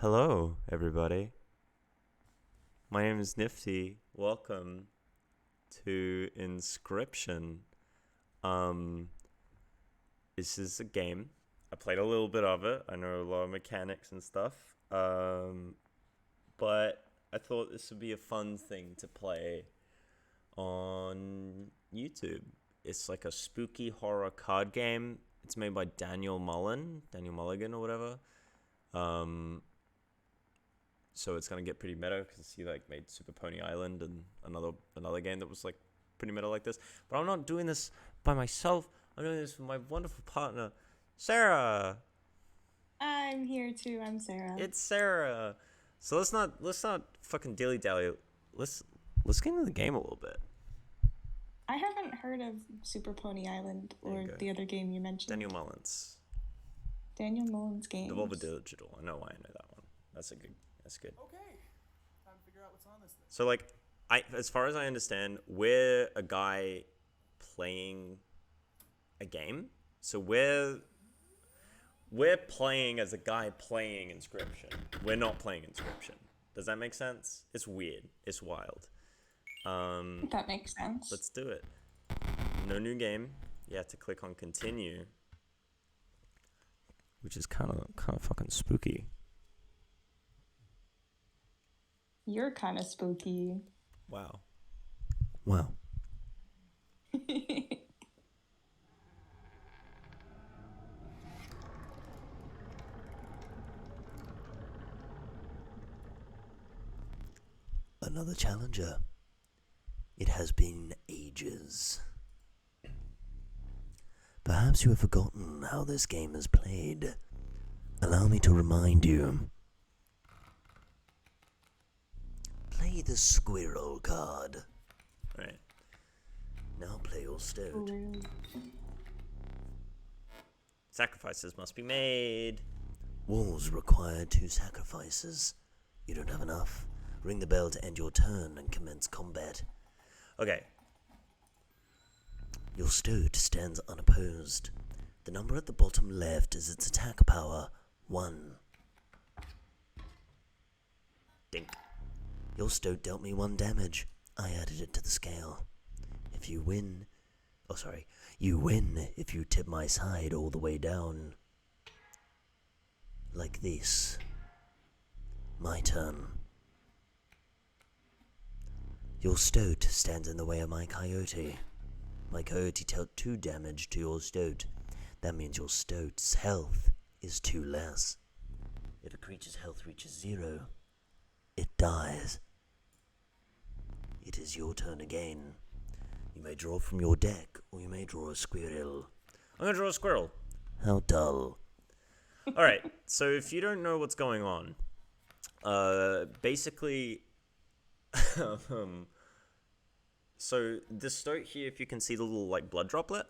Hello, everybody. My name is Nifty. Welcome to Inscryption. Um, this is a game. I played a little bit of it. I know a lot of mechanics and stuff. But I thought this would be a fun thing to play on YouTube. It's like a spooky horror card game. It's made by Daniel Mulligan or whatever. So it's gonna get pretty meta because he like made Super Pony Island and another game that was like pretty meta like this. But I'm not doing this by myself. I'm doing this with my wonderful partner, Sarah. I'm here too. I'm Sarah. It's Sarah. So let's not fucking dilly dally. Let's get into the game a little bit. I haven't heard of Super Pony Island or the other game you mentioned. Daniel Mullins. Daniel Mullins games. Devolver Digital. I know why I know that one. That's good. Okay. Time to figure out what's on this thing. So like, as far as I understand, we're a guy playing a game. So we're playing as a guy playing Inscryption. We're not playing Inscryption. Does that make sense? It's weird. It's wild. That makes sense. Let's do it. No new game. You have to click on continue, which is kind of fucking spooky. You're kind of spooky. Wow. Another challenger. It has been ages. Perhaps you have forgotten how this game is played. Allow me to remind you. Play the squirrel card. Right. Now play your stoat. Sacrifices must be made. Wars require 2 sacrifices. You don't have enough. Ring the bell to end your turn and commence combat. Okay. Your stoat stands unopposed. The number at the bottom left is its attack power, 1. Dink. Your stoat dealt me 1 damage. I added it to the scale. You win if you tip my side all the way down. Like this. My turn. Your stoat stands in the way of my coyote. My coyote dealt 2 damage to your stoat. That means your stoat's health is 2 less. If a creature's health reaches 0, it dies. It is your turn again. You may draw from your deck, or you may draw a squirrel. I'm gonna draw a squirrel. How dull. Alright, so if you don't know what's going on, basically, so this stoat here, if you can see the little, like, blood droplet,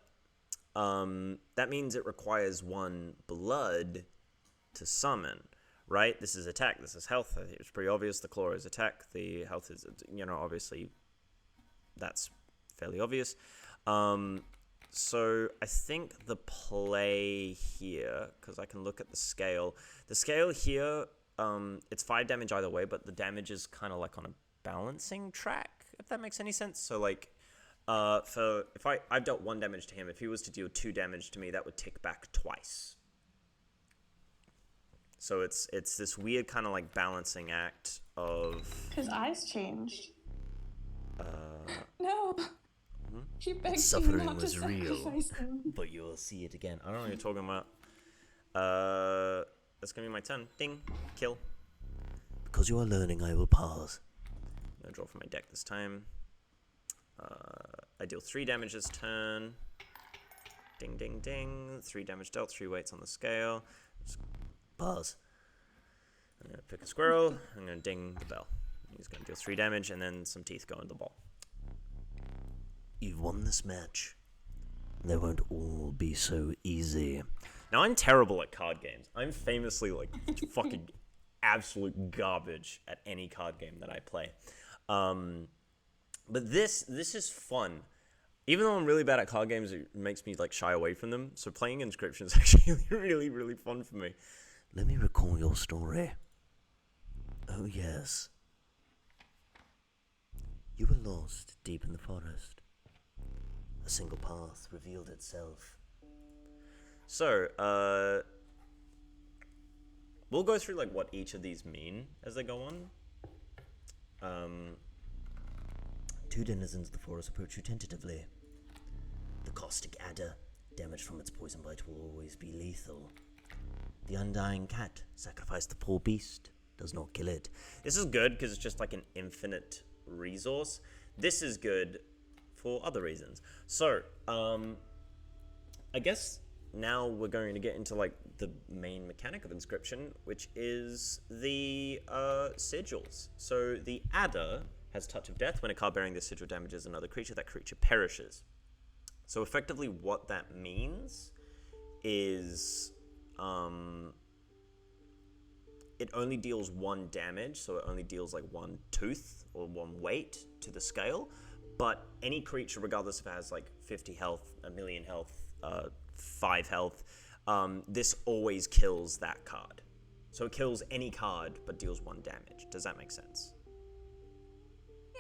that means it requires 1 blood to summon, right? This is attack, this is health. It's pretty obvious. The claw is attack, the health is, obviously, that's fairly obvious. So I think the play here, because I can look at the scale here, it's 5 damage either way, but the damage is kind of like on a balancing track, if that makes any sense. So like, if I've dealt 1 damage to him, if he was to deal 2 damage to me, that would tick back twice. So it's this weird kind of like balancing act of... His eyes changed. No. He begged me Suffering not to was real, sacrifice him. but you'll see it again. I don't know what you're talking about. That's gonna be my turn. Ding. Kill. Because you are learning, I will pass. I'm gonna draw from my deck this time. I deal 3 damage this turn. Ding, ding, ding. 3 damage dealt, 3 weights on the scale. Pass. I'm gonna pick a squirrel. I'm gonna ding the bell. He's gonna deal 3 damage, and then some teeth go in the ball. You've won this match. They won't all be so easy. Now, I'm terrible at card games. I'm famously, like, fucking absolute garbage at any card game that I play. But this is fun. Even though I'm really bad at card games, it makes me, like, shy away from them. So playing Inscryption is actually really, really fun for me. Let me recall your story. Oh, yes. You were lost deep in the forest. A single path revealed itself. So, we'll go through like what each of these mean as they go on. Two denizens of the forest approach you tentatively. The caustic adder, damage from its poison bite will always be lethal. The undying cat, sacrifice the poor beast, does not kill it. This is good because it's just like an infinite resource. This is good for other reasons. So, I guess now we're going to get into like the main mechanic of Inscryption, which is the sigils. So the adder has Touch of Death. When a card bearing this sigil damages another creature, that creature perishes. So effectively what that means is it only deals 1 damage, so it only deals like 1 tooth or 1 weight to the scale, but any creature, regardless if it has like 50 health, 1,000,000 health, 5 health, this always kills that card. So it kills any card but deals 1 damage. Does that make sense?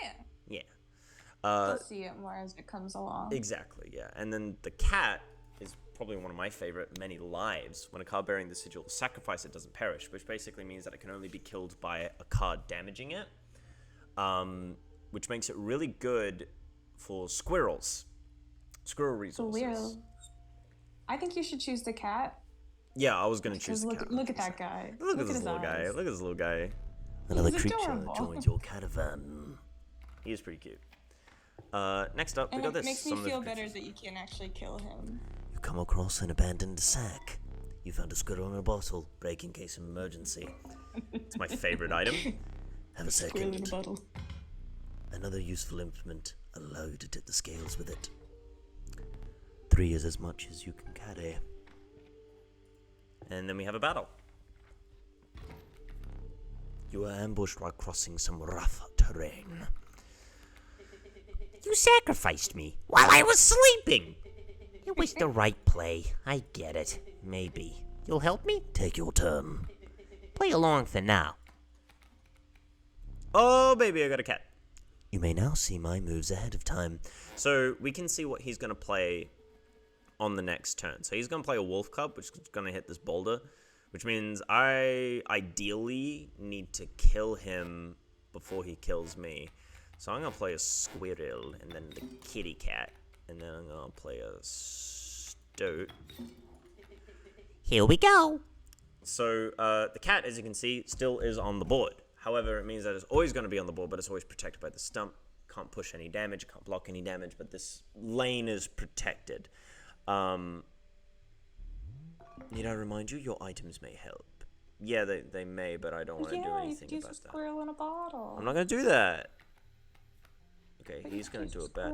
Yeah. Yeah. You'll see it more as it comes along. Exactly, yeah. And then the cat is probably one of my favorite, many lives. When a card bearing the sigil sacrifice, it doesn't perish, which basically means that it can only be killed by a card damaging it, which makes it really good for squirrels. Squirrel resources. Weird. I think you should choose the cat. Yeah, I was going to choose the cat. Look at that guy. Look at this his little guy. eyes. Look at this little guy. Another He's creature adorable. joins your caravan. He is pretty cute. Next up, we And got it this. makes me Some of the feel better creatures. that you can actually kill him. You come across an abandoned sack. You found a squirrel in a bottle. Break in case of emergency. It's my favorite item. Have a Squirrel in a second. bottle. Another useful implement. Allow you to tip the scales with it. 3 is as much as you can carry. And then we have a battle. You are ambushed while crossing some rough terrain. You sacrificed me while I was sleeping. It was the right play. I get it. Maybe. You'll help me? Take your turn. Play along for now. Oh, baby, I got a cat. You may now see my moves ahead of time. So we can see what he's going to play on the next turn. So he's going to play a wolf cub, which is going to hit this boulder, which means I ideally need to kill him before he kills me. So I'm going to play a squirrel and then the kitty cat, and then I'm going to play a stoat. Here we go. So the cat, as you can see, still is on the board. However, it means that it's always going to be on the board, but it's always protected by the stump. Can't push any damage, can't block any damage, but this lane is protected. Need I remind you, your items may help. Yeah, they may, but I don't want to do anything use about a that. squirrel in a bottle. I'm not going to do that. Okay, he's going to do a bet.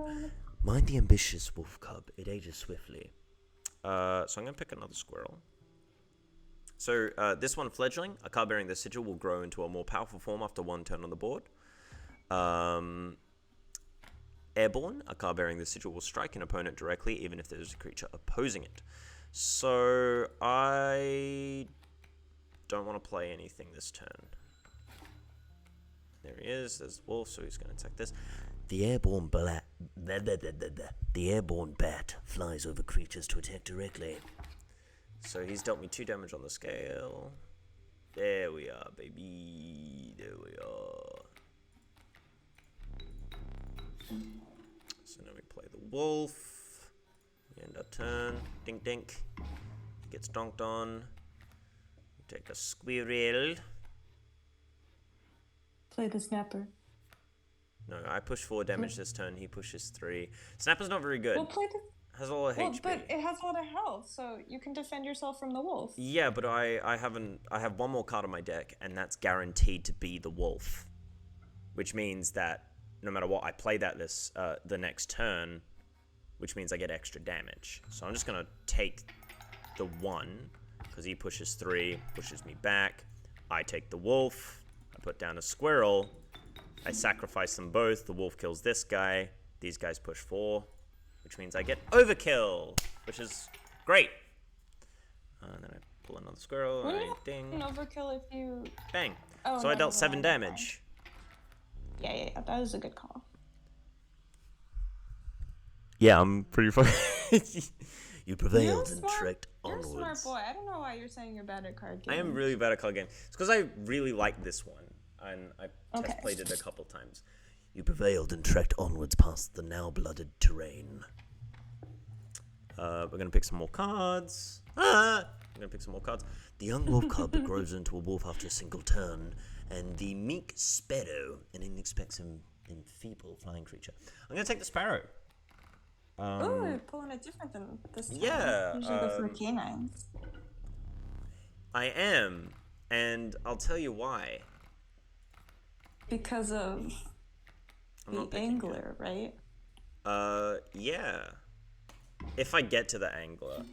Mind the ambitious wolf cub. It ages swiftly. So I'm going to pick another squirrel. So this one, fledgling, a card bearing the sigil will grow into a more powerful form after 1 turn on the board. Airborne, a card bearing the sigil will strike an opponent directly, even if there's a creature opposing it. So I don't want to play anything this turn. There he is. There's the wolf, so he's going to attack this. The airborne bat flies over creatures to attack directly. So he's dealt me 2 damage on the scale. There we are, baby. There we are. So now we play the wolf. We end our turn. Dink dink. He gets donked on. We take a squirrel. Play the snapper. No, I push 4 damage this turn. He pushes 3. Snapper's not very good. Well, play the. Has a lot of Well, HP. but it has a lot of health, so you can defend yourself from the wolf. Yeah, but I have 1 more card on my deck, and that's guaranteed to be the wolf, which means that no matter what, I play that the next turn, which means I get extra damage. So I'm just gonna take the 1 because he pushes 3, pushes me back. I take the wolf. I put down a squirrel. I sacrifice them both. The wolf kills this guy. These guys push 4. Which means I get overkill, which is great. And then I Pull another squirrel. Wouldn't And it ding. be an overkill if you... Bang. Oh, So I no, dealt never 7 mind, never mind. damage. Yeah, that was a good call. Yeah, I'm pretty far. You prevailed You're and smart. trekked You're a smart onwards. boy. I don't know why you're saying you're bad at card games. I am really bad at card games. It's because I really like this one, and I test played it a couple times. You prevailed and trekked onwards past the now-blooded terrain. We're gonna pick some more cards. We're gonna pick some more cards. The young wolf cub grows into a wolf after a single turn, and the meek sparrow, an inexpensive and feeble flying creature. I'm gonna take the sparrow. Ooh, pulling it different than this time. Yeah, Usually go for canines. I am, and I'll tell you why. Because of I'm the not picking angler, right? Yeah. If I get to the angler.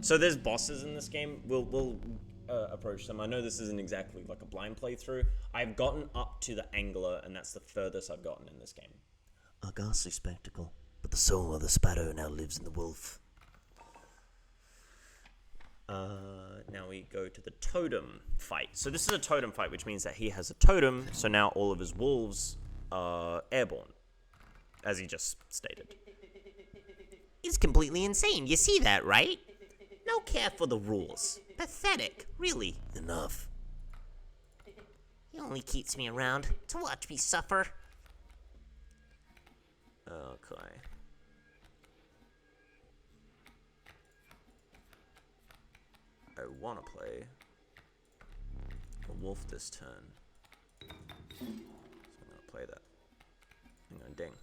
So there's bosses in this game. We'll approach them. I know this isn't exactly like a blind playthrough. I've gotten up to the angler, and that's the furthest I've gotten in this game. A ghastly spectacle, but the soul of the sparrow now lives in the wolf. Now we go to the totem fight. So this is a totem fight, which means that he has a totem, so now all of his wolves are airborne, as he just stated. He's completely insane. You see that, right? No care for the rules. Pathetic, really. Enough. He only keeps me around to watch me suffer. Okay. I want to play a wolf this turn. So I'm going to play that. I'm going to ding.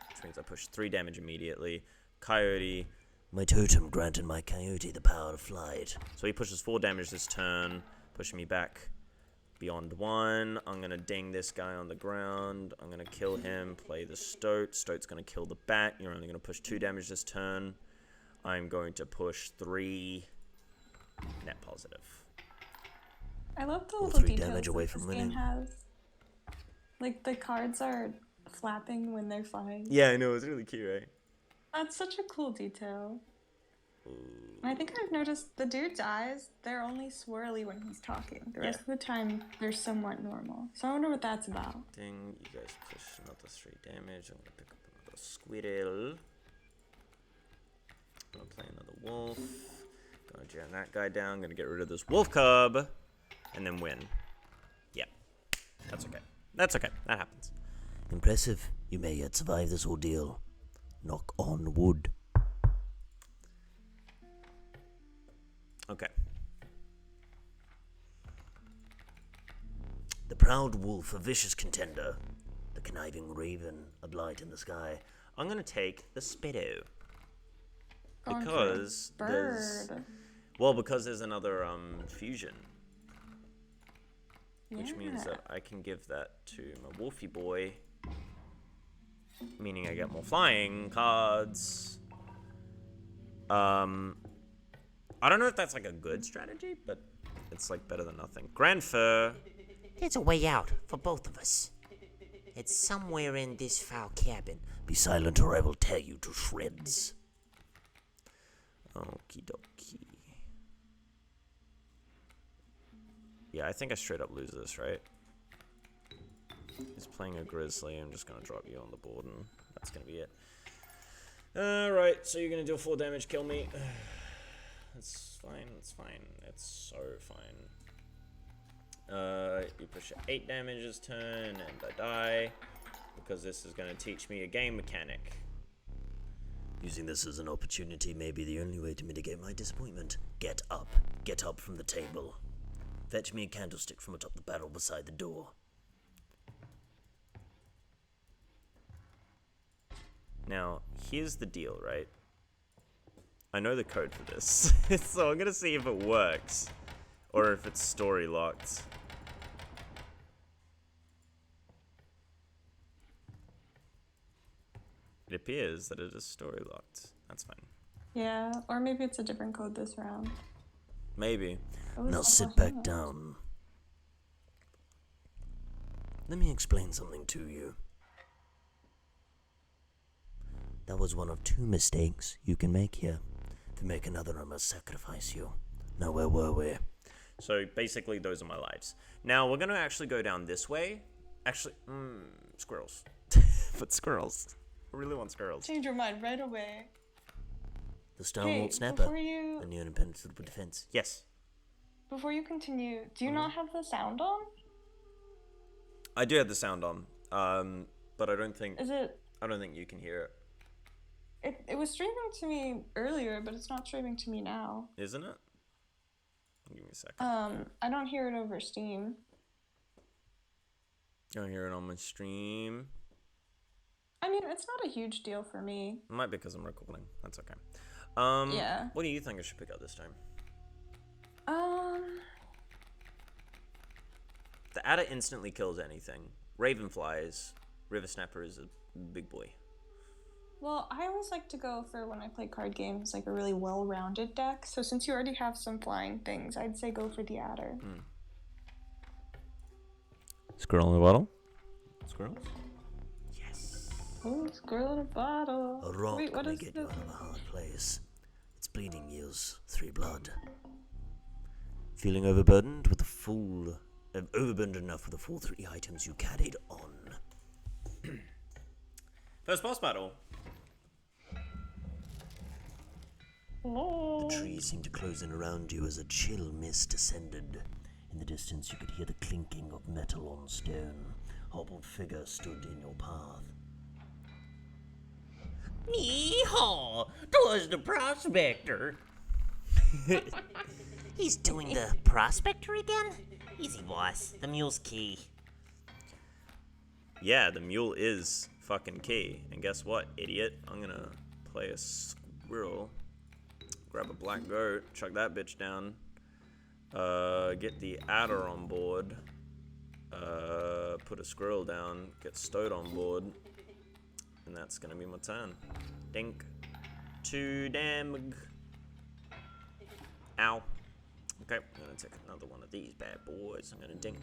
Which means I push 3 damage immediately. Coyote. My totem granted my coyote the power of flight. So he pushes 4 damage this turn, pushing me back beyond 1. I'm going to ding this guy on the ground. I'm going to kill him, play the stoat. Stoat's going to kill the bat. You're only going to push 2 damage this turn. I'm going to push 3 net positive. I love the All little 3 details damage away that from this game winning. has. Like, the cards are flapping when they're flying. Yeah, I know. It's really cute, right? That's such a cool detail. And I think I've noticed the dude's eyes, they're only swirly when he's talking. The rest of the time, they're somewhat normal. So I wonder what that's about. Ding. You guys push another 3 damage. I'm going to pick up another squirrel. I'm going to play another wolf. Going to jam that guy down. I'm going to get rid of this wolf cub. And then win. Yep. That's okay. That's okay. That happens. Impressive. You may yet survive this ordeal. Knock on wood. Okay. The proud wolf, a vicious contender. The conniving raven, a blight in the sky. I'm going to take the Spitto. Going for Because a there's... bird. Well, because there's another fusion. Which means Yeah. that I can give that to my wolfy boy. Meaning I get more flying cards. I don't know if that's like a good strategy, but it's like better than nothing. Grand Fur. There's a way out for both of us. It's somewhere in this foul cabin. Be silent or I will tear you to shreds. Okie dokie. Yeah, I think I straight up lose this, right? He's playing a grizzly. I'm just gonna drop you on the board, and that's gonna be it. Alright, so you're gonna deal 4 damage, kill me. That's fine, that's fine. It's so fine. You push 8 damage this turn, and I die. Because this is gonna teach me a game mechanic. Using this as an opportunity may be the only way to mitigate my disappointment. Get up. Get up from the table. Fetch me a candlestick from atop the barrel beside the door. Now, here's the deal, right? I know the code for this, so I'm gonna see if it works, or if it's story locked. It appears that it is story locked. That's fine. Yeah, or maybe it's a different code this round. Maybe. Now sit back down. Let me explain something to you. That was one of 2 mistakes you can make here. If you make another, I must sacrifice you. Now, where were we? So basically, those are my lives. Now we're gonna actually go down this way. Actually, squirrels. But squirrels. I really want squirrels. Change your mind right away. The Stalwart Hey, Snapper. before you And the Unimpenetrable Defense. Yes. before you continue, do you not have the sound on? I do have the sound on. But I don't think Is it? you can hear it. It was streaming to me earlier, but it's not streaming to me now. Isn't it? Give me a second. I don't hear it over Steam. You don't hear it on my stream. I mean, it's not a huge deal for me. It might be because I'm recording. That's okay. Yeah. What do you think I should pick up this time? The adder instantly kills anything. Raven flies. River Snapper is a big boy. Well, I always like to go for when I play card games, like a really well-rounded deck. So since you already have some flying things, I'd say go for the adder. Squirrel in the bottle. Squirrels? Yes. Oh, squirrel in a bottle. A rock Wait, what may is get this? you out of a hard place. Its bleeding yields 3 blood. Feeling overburdened with the full... overburdened enough with the full 3 items you carried on. First boss battle. Oh. The trees seemed to close in around you as a chill mist descended. In the distance you could hear the clinking of metal on stone. A hobbled figure stood in your path. Yeehaw! 'Twas the prospector. He's doing the prospector again? Easy, boss. The mule's key. Yeah, the mule is fucking key. And guess what, idiot? I'm gonna play a squirrel. Grab a black goat. Chuck that bitch down. Get the adder on board. Put a squirrel down. Get Stowed on board. And that's gonna be my turn. Dink. 2 damage. Ow. Okay, I'm gonna take another one of these bad boys. I'm gonna dink.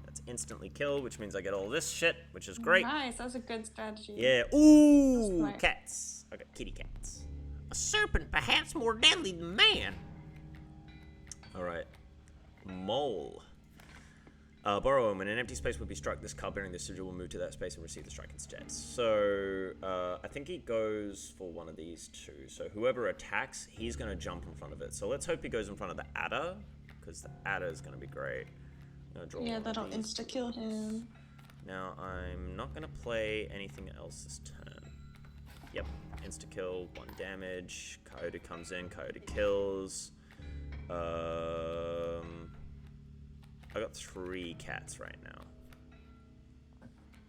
That's instantly kill, which means I get all this shit, which is great. Nice, that's a good strategy. Yeah. Ooh, Smart. cats. Okay, kitty cats. A serpent perhaps more deadly than man. All right. Mole. Borrow when an empty space would be struck, this card bearing the sigil will move to that space and receive the strike instead. So, I think he goes for one of these two. So whoever attacks, he's going to jump in front of it. So let's hope he goes in front of the adder, because the adder is going to be great. I'm gonna draw Yeah, one of that'll these. insta-kill him. Now, I'm not going to play anything else this turn. Yep, insta-kill, 1 damage. Coyote comes in, Coyote kills. I got 3 cats right now.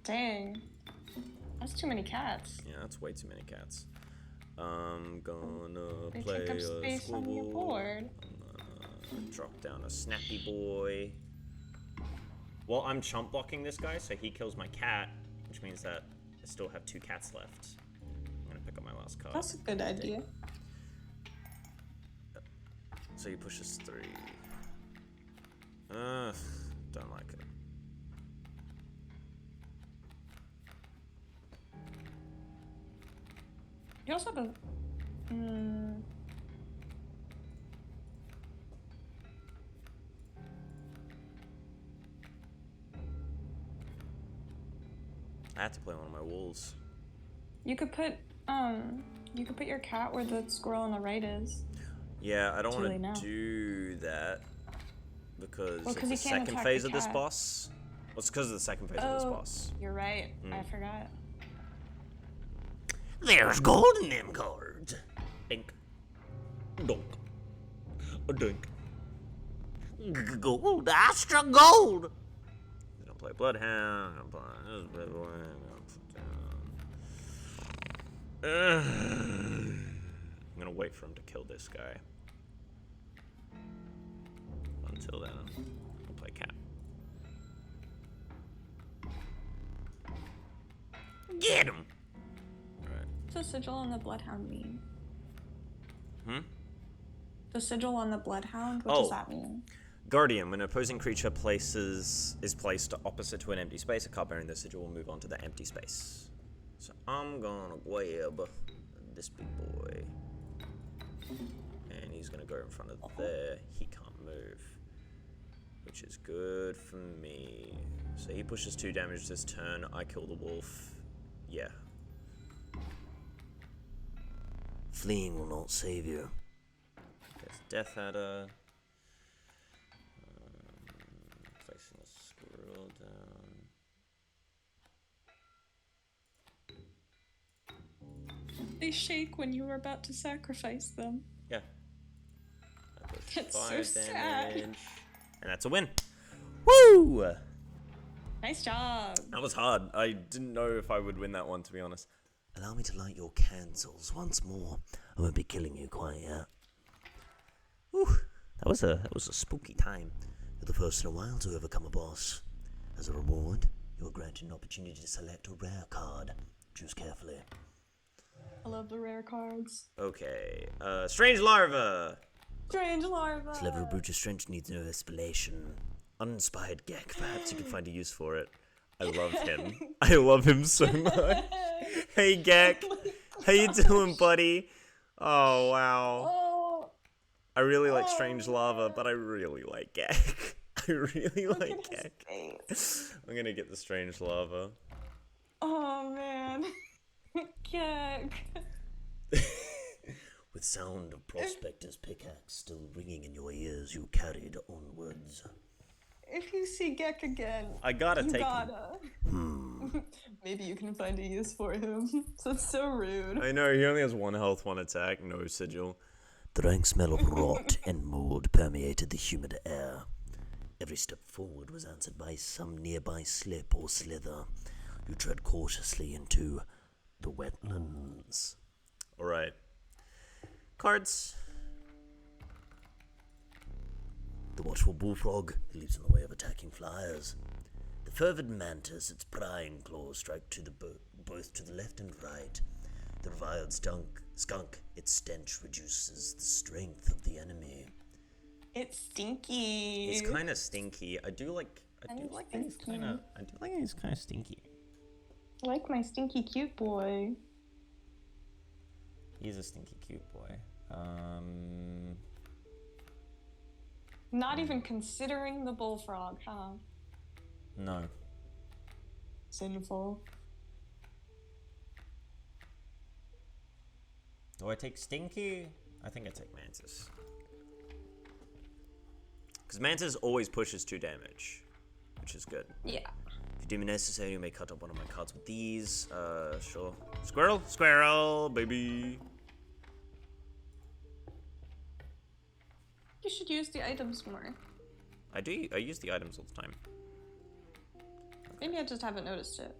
Dang. That's too many cats. Yeah, that's way too many cats. I'm gonna They play take up a space on your squibble. board. I'm gonna drop down a snappy boy. Well, I'm chump blocking this guy, so he kills my cat, which means that I still have 2 cats left. I'm gonna pick up my last card. That's a good idea. So he pushes 3. Don't like it. You also have a... I had to play one of my wolves. You could put your cat where the squirrel on the right is. Yeah, I don't Too late want now. to do that because Well, it's 'cause the you can't second attack phase the of this cat. boss. Well, it's because of the second phase of this Oh, boss. you're right. I forgot. There's gold in them cards. Dink. Donk. A dink. Gold. I struck gold. He's gonna play Bloodhound. I'm gonna play this bad boy. I'm gonna wait for him to kill this guy. Until then, I'll play cat. Get him. Alright. What's the sigil on the bloodhound mean? Hmm? The sigil on the bloodhound, what Oh. does that mean? Guardian. When an opposing creature is placed opposite to an empty space, a card bearing the sigil will move on to the empty space. So I'm gonna grab this big boy. And he's gonna go in front of there. He can't move, which is good for me. So he pushes 2 damage this turn. I kill the wolf. Yeah. Fleeing will not save you. Gets Death Adder. Placing a squirrel down. They shake when you were about to sacrifice them. Yeah. That does That's so 5 sad. damage. And that's a win. Woo! Nice job. That was hard. I didn't know if I would win that one, to be honest. Allow me to light your candles once more. I won't be killing you quite yet. Whew. That was a spooky time. You're the first in a while to overcome a boss. As a reward, you are granted an opportunity to select a rare card. Choose carefully. I love the rare cards. Okay. Strange Larva! Strange larva. This level of brute strength needs no explanation. Uninspired Gek, perhaps you can find a use for it. I love him. I love him so much. Hey, Gek. How you doing, buddy? Oh, wow. Oh, I really like Strange Lava, but I really like Gek. I really like look at Gek. his face. I'm gonna get the Strange Lava. Oh man. Gek. With sound of Prospector's pickaxe still ringing in your ears, you carried onwards. If you see Gek again, I gotta you take him. gotta. Maybe you can find a use for him. So it's so rude. I know, he only has 1 health, 1 attack, no sigil. The rank smell of rot and mold permeated the humid air. Every step forward was answered by some nearby slip or slither. You tread cautiously into the wetlands. Alright. Cards. The watchful bullfrog leaps in the way of attacking flyers. The fervid mantis, its prying claws strike to the both to the left and right. The reviled skunk, its stench reduces the strength of the enemy. It's stinky. He's kind of stinky. I do like that he's kind of stinky. I like my stinky cute boy. He's a stinky cute boy. Not even considering the bullfrog, huh? No. Sinful. Do I take Stinky? I think I take Mantis. Because Mantis always pushes 2 damage, which is good. Yeah. If you deem it necessary, you may cut up one of my cards with these. Sure. Squirrel? Squirrel, baby. You should use the items more. I do. I use the items all the time. Maybe I just haven't noticed it.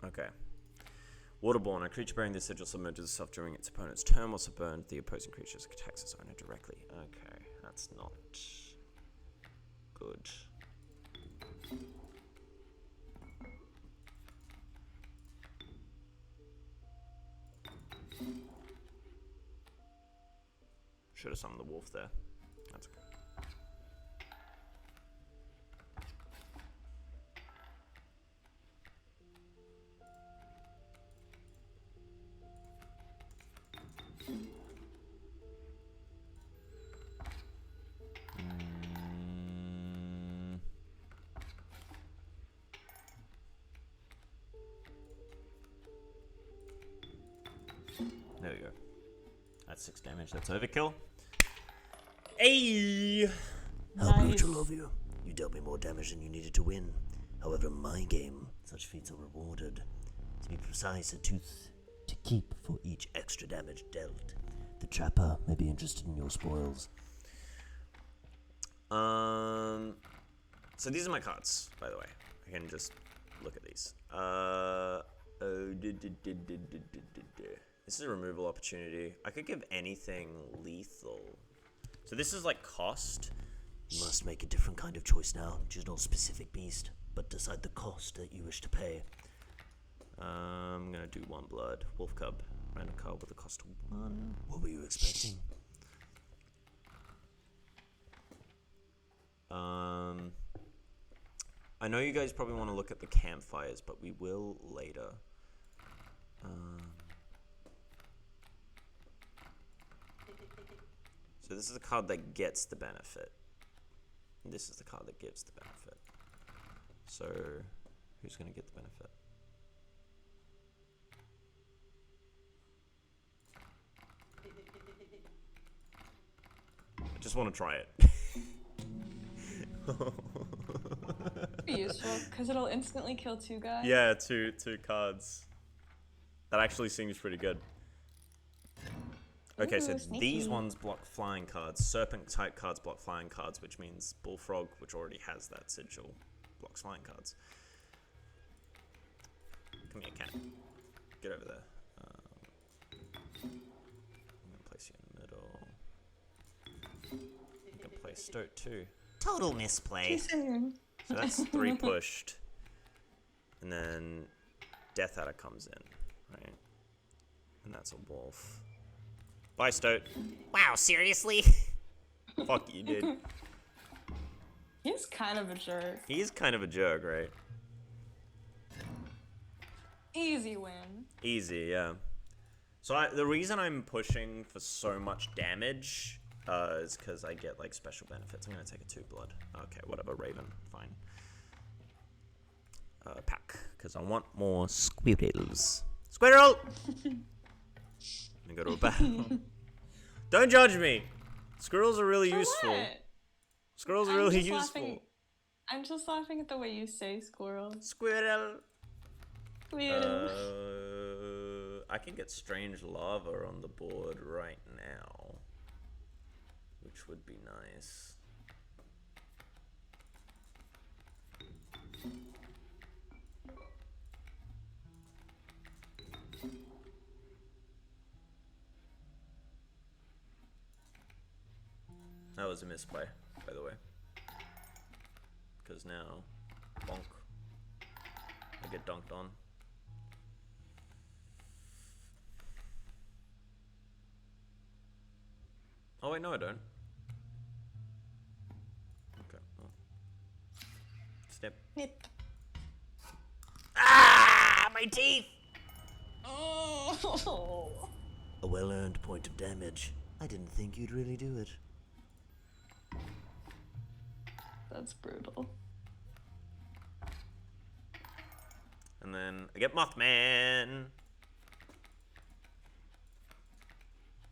Okay. Waterborne. A creature bearing this sigil submerges itself during its opponent's turn. Once it burned, the opposing creature attacks its owner directly. Okay, that's not good. Should have summoned the wolf there. That's okay. There we go. That's 6 damage. That's overkill. Hey! How Nice. brutal of you. You dealt me more damage than you needed to win. However, in my game, such feats are rewarded. To be precise, a tooth to keep for each extra damage dealt. The trapper may be interested in your spoils. So these are my cards, by the way. I can just look at these. This is a removal opportunity. I could give anything lethal. So this is like cost. You must make a different kind of choice now. Choose not a specific beast, but decide the cost that you wish to pay. I'm gonna do 1 blood. Wolf cub. Random card with a cost of 1. What were you expecting? I know you guys probably want to look at the campfires, but we will later. So this is the card that gets the benefit. This is the card that gives the benefit. So who's going to get the benefit? I just want to try it. Be useful because it'll instantly kill 2 guys. Yeah, two cards. That actually seems pretty good. Okay, so Ooh, sneaky. these ones block flying cards. Serpent type cards block flying cards, which means Bullfrog, which already has that sigil, blocks flying cards. Come here, cat. Get over there. I'm gonna place you in the middle. You can play Stoat too. Total misplay. Too soon. So that's 3 pushed. And then Death Adder comes in, right? And that's a wolf. Bye, Stoat. Wow, seriously? Fuck you, dude. He's kind of a jerk. He is kind of a jerk, right? Easy win. Easy, yeah. So the reason I'm pushing for so much damage is because I get like special benefits. I'm gonna take a 2 blood. Okay, whatever, Raven, fine. Pack, because I want more squirrels. Squirrel! I'm gonna go to a battle. Don't judge me. Squirrels are really For useful. what? Squirrels are I'm really just useful. laughing- I'm just laughing at the way you say squirrel. Squirrel. Squirrel. I can get Strange Lava on the board right now, which would be nice. That was a misplay, by the way. Because now, bonk, I get dunked on. Oh wait, no I don't. Okay, well. Step. Nip. Ah, my teeth! Oh. A well-earned point of damage. I didn't think you'd really do it. That's brutal. And then I get Mothman.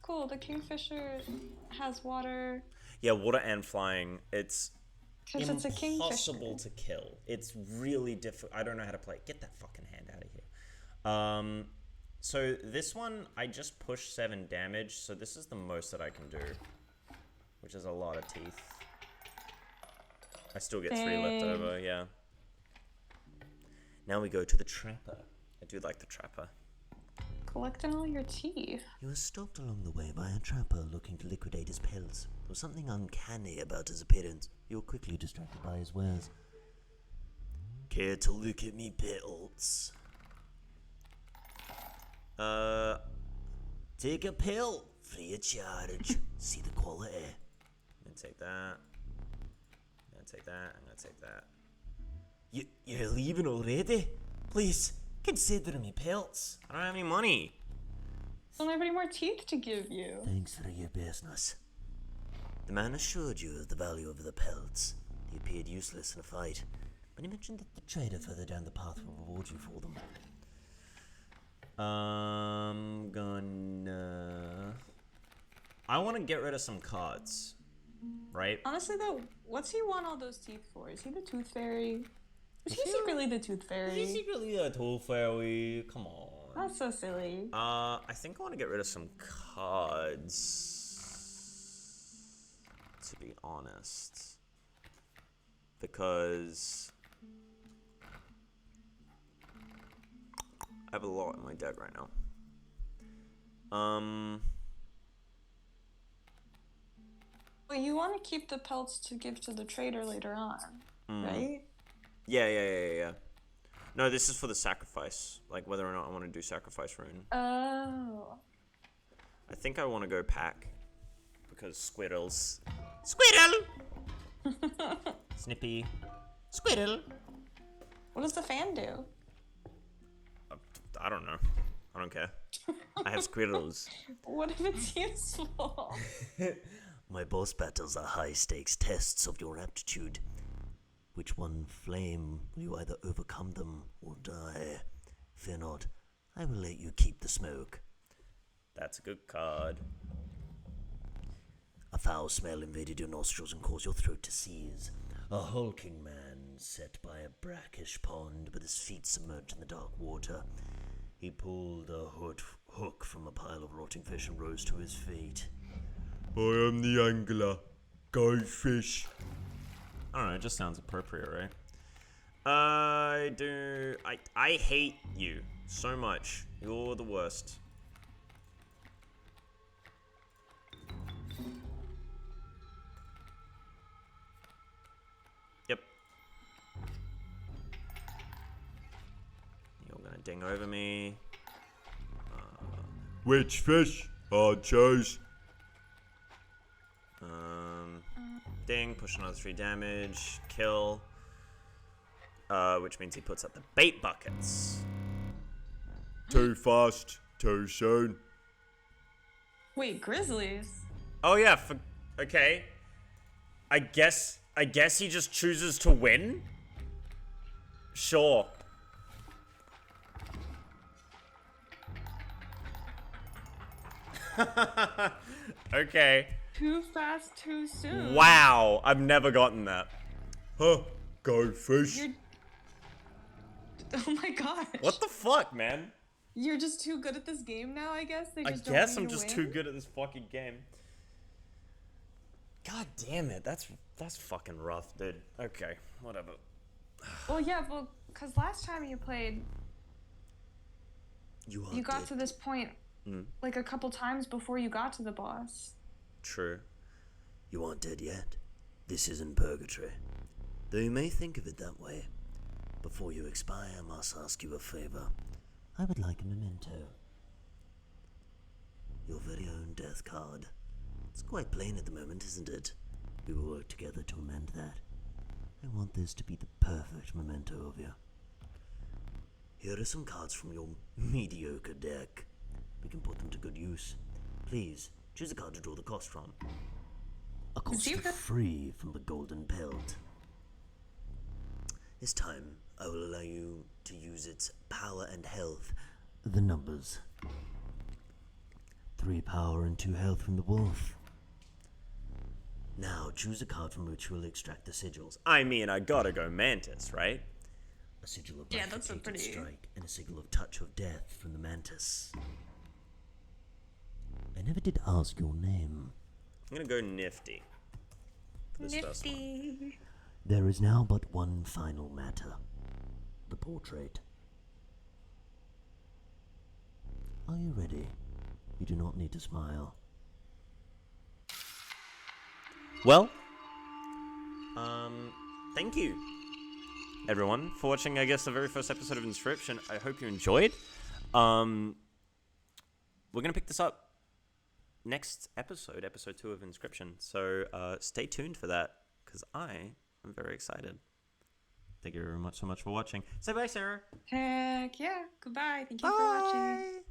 Cool, the Kingfisher has water. Yeah, water and flying. It's Because it's a Kingfisher. impossible to kill. It's really difficult. I don't know how to play it. Get that fucking hand out of here. So this one, I just push 7 damage. So this is the most that I can do, which is a lot of teeth. I still get 3 left Dang. over, yeah. Now we go to the Trapper. I do like the Trapper. Collecting all your teeth. You were stopped along the way by a trapper looking to liquidate his pelts. There was something uncanny about his appearance. You were quickly distracted by his wares. Care to look at me pelts? Take a pill, free of charge. See the quality. I'm gonna take that. I'm gonna take that. I'm gonna take that. You're leaving already? Please, consider me pelts. I don't have any money. Don't have any more teeth to give you. Thanks for your business. The man assured you of the value of the pelts. They appeared useless in a fight, but he mentioned that the trader further down the path will reward you for them. I'm gonna... I want to get rid of some cards, right? Honestly though, what's he want all those teeth for? Is he the Tooth Fairy? Is he secretly the Tooth Fairy? Is he secretly a Tool Fairy? Come on. That's so silly. I think I want to get rid of some cards. To be honest, because I have a lot in my deck right now. Well, you want to keep the pelts to give to the trader later on, right? Yeah. No, this is for the sacrifice. Like whether or not I want to do sacrifice rune. Oh. I think I want to go pack because squirrels. Squirrel! Snippy. Squirrel! What does the fan do? I don't know. I don't care. I have squirrels. What if it's useful? My boss battles are high-stakes tests of your aptitude. Which one flame will you either overcome them or die? Fear not, I will let you keep the smoke. That's a good card. A foul smell invaded your nostrils and caused your throat to seize. A hulking man sat by a brackish pond with his feet submerged in the dark water. He pulled a hook from a pile of rotting fish and rose to his feet. I am the angler. Go fish. I don't know, it just sounds appropriate, right? I hate you so much. You're the worst. Yep. You're gonna ding over me. Which fish? Hard chose. Ding, push another 3 damage, kill. Which means he puts up the bait buckets. Too fast, too soon. Wait, grizzlies? Oh yeah, okay. I guess he just chooses to win? Sure. Okay. Too fast, too soon. Wow, I've never gotten that. Huh, go fish. Oh my gosh. What the fuck, man? You're just too good at this game now, I guess? They I just guess don't I'm want you just to too win? good at this fucking game. God damn it, that's fucking rough, dude. Okay, whatever. Well, yeah, because last time you played, You got to this point like a couple times before you got to the boss. True. You aren't dead yet. This isn't purgatory. Though you may think of it that way. Before you expire, I must ask you a favor. I would like a memento. Your very own death card. It's quite plain at the moment, isn't it? We will work together to amend that. I want this to be the perfect memento of you. Here are some cards from your mediocre deck. We can put them to good use. Please, choose a card to draw the cost from. A cost Zero. free from the golden pelt. This time, I will allow you to use its power and health. The numbers. 3 power and 2 health from the wolf. Now, choose a card from which you will extract the sigils. I mean, I gotta go Mantis, right? A sigil of Yeah, that's a bifurcated pretty- strike and a sigil of touch of death from the mantis. I never did ask your name. I'm gonna go Nifty. For this first one. Nifty. There is now but one final matter. The portrait. Are you ready? You do not need to smile. Well, thank you, everyone, for watching, I guess, the very first episode of Inscryption. I hope you enjoyed. We're gonna pick this up next episode, episode 2 of Inscryption. So stay tuned for that, because I am very excited. Thank you very much so much for watching. Say bye, Sarah. Heck yeah. Goodbye. Thank you for watching.